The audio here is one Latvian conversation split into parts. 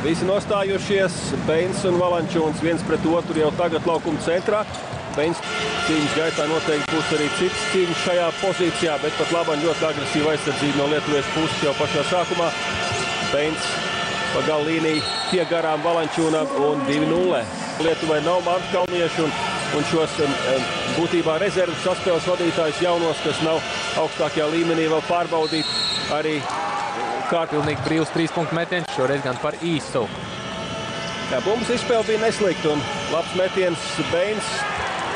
Visi nostājušies, Beins un Valančūns viens pret otru jau tagad laukuma centrā. Beins cīņas gaitā noteikti būs arī cits cīņas šajā pozīcijā, bet pat labāk ļoti agresīva aizsardzība no lietuviešu puses jau pašā sākumā. Beins pa galu līniju tiek garām Valančūnam un 2-0. Lietuvai nav Mantu Kalniešu un šos būtībā rezerves saspēles vadītājus jaunos, kas nav augstākajā līmenī vēl pārbaudīt arī Pilnīgi brīvs 3-punktu metiens, šoreiz gan par īsu. Jā, bumbas izspēle bija neslikta un labs metiens. Beins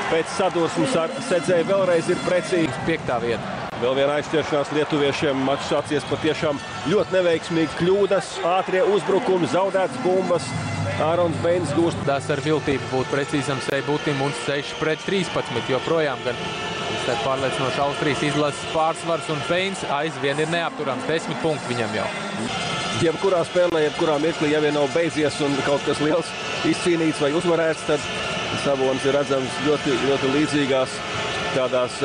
pēc sadursmes ar Sedzēju vēlreiz ir precīzi. 5. vieta. Vēl viena aizķeršanās lietuviešiem. Mačs sācies patiešām ļoti neveiksmīgi. Kļūdas, ātrie uzbrukumi, zaudētas bumbas. Ārons Beins gūst. Tas ar viltību būtu precīzam Seibutim un 6-13 joprojām gan. Tad pārliecinoši Austrijas izlases pārsvars un Beins aizvien ir neapturams. 10 punkti viņam jau. Jebkurā spēlē, jebkurā mirklī, ja vien nav beidzies un kaut kas liels izcīnīts vai uzvarēts, tad Sabonis ir redzams ļoti līdzīgās tādās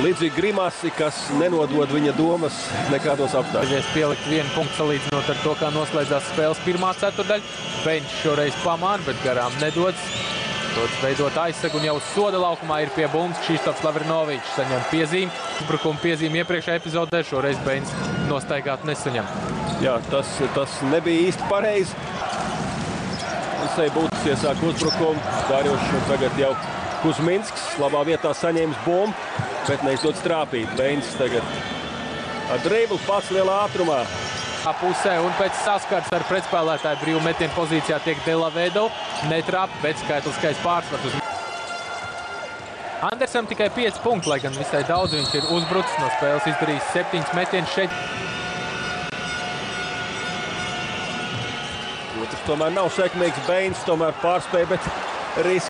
līdzīgi grimasi, kas nenodod viņa domas nekādos apstākļos. Pielikt 1 punktu salīdzinot ar to, kā noslēdzās spēles pirmā ceturdaļa. Beins šoreiz pamāna, bet garām nedodas. Dodas veidot aizsegu un jau soda laukumā ir pie bumbas. Kšištofs Lavrinovičs saņem piezīmi. Uzbrukuma piezīmi iepriekšējā epizodē. Šoreiz Beins nostaigāt nesaņem. Jā, tas nebija īsti pareizi. Seibutis iesāk uzbrukumu. Darjošs un tagad jau Kuzminsks labā vietā saņēmis bumbu, bet neizdodas trāpīt. Beins tagad ar driblu pats lielā ātrumā. Pusē un pēc saskars ar pretspēlētāju brīvu metienu pozīcijā tiek Delavedo. Netrāp, bet skaitliskais pārsvars uz. Andersam tikai 5 punkti, lai gan visai daudz viņš ir uzbrucis. No spēles izdarījis 7 metienus šeit. Otrs tomēr nav sekmīgs. Beins tomēr pārspēja, bet risks.